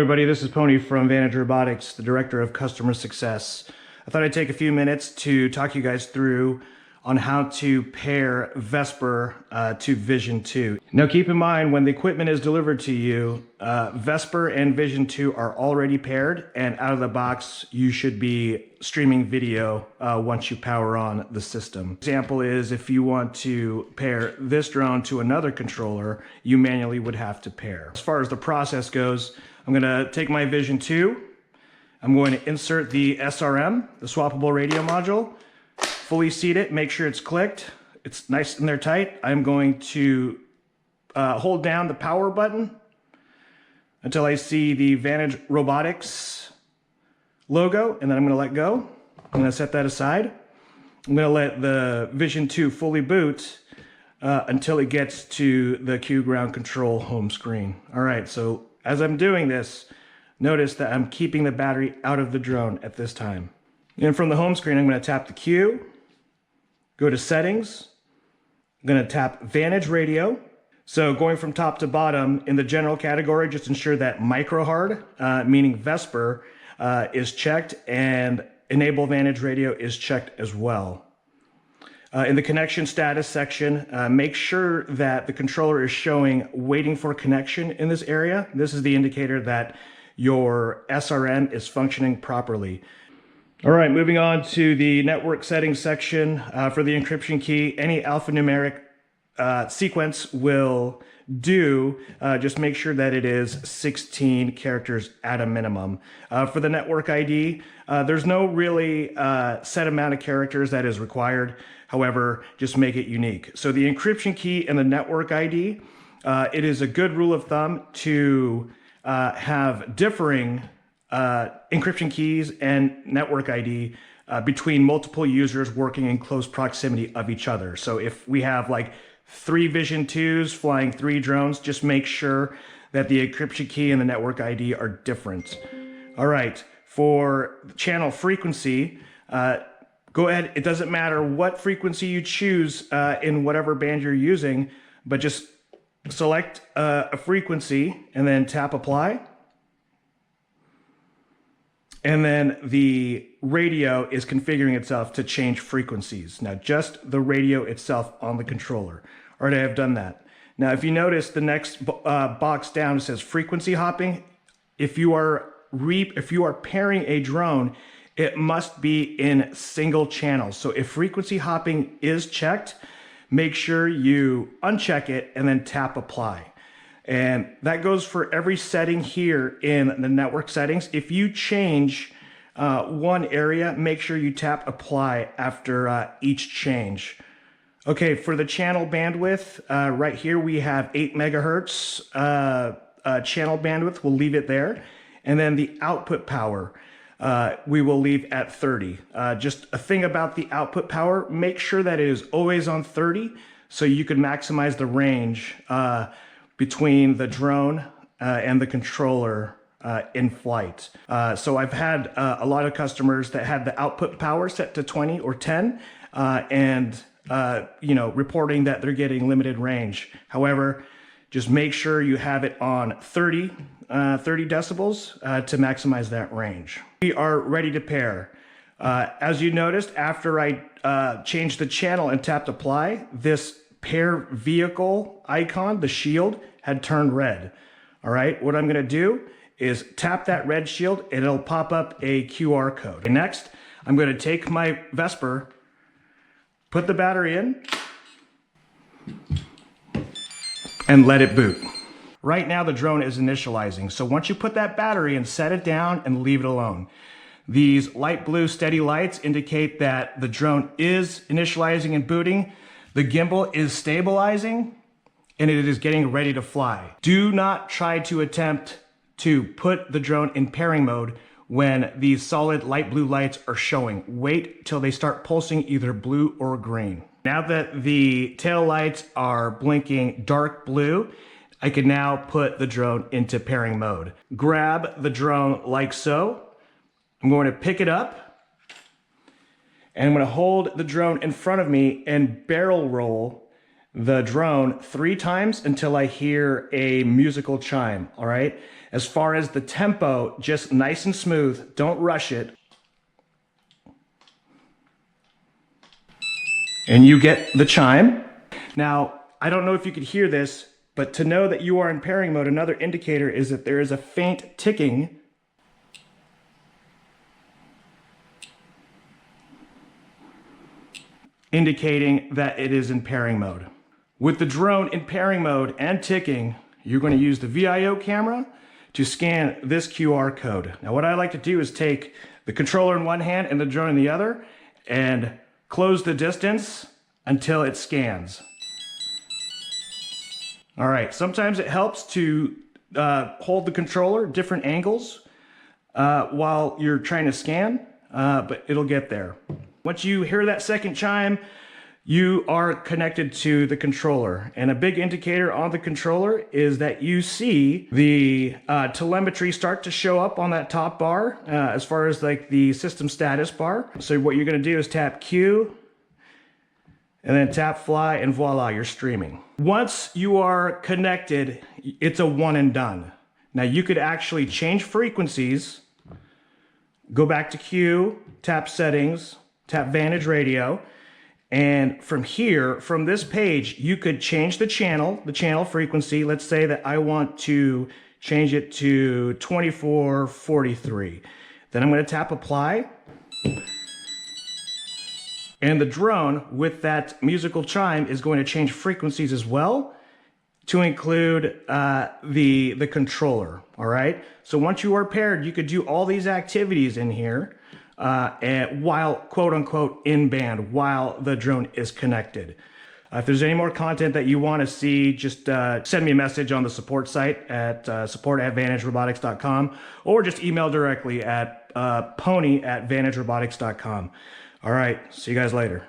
everybody, this is Pony from Vantage Robotics, the Director of Customer Success. I thought I'd take a few minutes to talk you guys through on how to pair Vesper to Vision2. Now keep in mind, when the equipment is delivered to you, Vesper and Vision2 are already paired, and out of the box you should be streaming video once you power on the system. Example is, if you want to pair this drone to another controller, you manually would have to pair. As far as the process goes, I'm going to take my Vision2, I'm going to insert the SRM, the swappable radio module, fully seat it, make sure it's clicked, it's nice and there tight. I'm going to hold down the power button until I see the Vantage Robotics logo, and then I'm going to let go. I'm going to set that aside. I'm going to let the Vision2 fully boot until it gets to the Q ground control home screen. All right, so as I'm doing this, notice that I'm keeping the battery out of the drone at this time. And from the home screen, I'm going to tap the Q, go to settings, I'm going to tap Vantage Radio. So going from top to bottom, in the general category, just ensure that micro hard, meaning Vesper, is checked, and enable Vantage Radio is checked as well. In the connection status section, make sure that the controller is showing waiting for connection in this area. This is the indicator that your SRM is functioning properly. All right, moving on to the network settings section. For the encryption key, any alphanumeric sequence will do. Just make sure that it is 16 characters at a minimum. For the network ID, there's no really set amount of characters that is required. However, just make it unique. So the encryption key and the network ID, it is a good rule of thumb to have differing encryption keys and network ID between multiple users working in close proximity of each other. So if we have like 3 Vision2s flying 3 drones, just make sure that the encryption key and the network ID are different. All right, for channel frequency, go ahead. It doesn't matter what frequency you choose in whatever band you're using, but just select a frequency and then tap apply. And then the radio is configuring itself to change frequencies. Now, just the radio itself on the controller. All right, I have done that. Now, if you notice, the next box down says frequency hopping. If you are pairing a drone, it must be in single channels. So if frequency hopping is checked, make sure you uncheck it and then tap apply. And that goes for every setting here in the network settings. If you change one area, make sure you tap apply after each change. Okay, for the channel bandwidth, right here we have 8 megahertz channel bandwidth. We'll leave it there. And then the output power, we will leave at 30. Just a thing about the output power, make sure that it is always on 30 so you can maximize the range between the drone and the controller in flight. So I've had a lot of customers that had the output power set to 20 or 10 and reporting that they're getting limited range. However, just make sure you have it on 30 decibels to maximize that range. We are ready to pair. As you noticed, after I changed the channel and tapped apply, this pair vehicle icon, the shield, had turned red. All right, what I'm gonna do is tap that red shield and it'll pop up a QR code. And next, I'm gonna take my Vesper, put the battery in, and let it boot. Right now the drone is initializing, so once you put that battery in, set it down and leave it alone. These light blue steady lights indicate that the drone is initializing and booting. The gimbal is stabilizing and it is getting ready to fly. Do not try to attempt to put the drone in pairing mode when these solid light blue lights are showing. Wait till they start pulsing either blue or green. Now that the tail lights are blinking dark blue, I can now put the drone into pairing mode. Grab the drone like so. I'm going to pick it up and I'm going to hold the drone in front of me and barrel roll the drone 3 times until I hear a musical chime, all right? As far as the tempo, just nice and smooth, don't rush it. And you get the chime. Now, I don't know if you could hear this, but to know that you are in pairing mode, another indicator is that there is a faint ticking indicating that it is in pairing mode. With the drone in pairing mode and ticking, you're going to use the VIO camera to scan this QR code. Now what I like to do is take the controller in one hand and the drone in the other and close the distance until it scans. All right, sometimes it helps to hold the controller different angles while you're trying to scan, but it'll get there. Once you hear that second chime, you are connected to the controller. And a big indicator on the controller is that you see the telemetry start to show up on that top bar as far as like the system status bar. So what you're gonna do is tap Q and then tap fly, and voila, you're streaming. Once you are connected, it's a one and done. Now you could actually change frequencies, go back to Q, tap settings, tap Vantage Radio, and from here, from this page, you could change the channel frequency. Let's say that I want to change it to 2443. Then I'm gonna tap apply. And the drone with that musical chime is going to change frequencies as well to include the controller, all right? So once you are paired, you could do all these activities in here and while quote unquote in band, while the drone is connected. If there's any more content that you want to see, just send me a message on the support site at support@vantagerobotics.com or just email directly at pony@vantagerobotics.com. All right, see you guys later.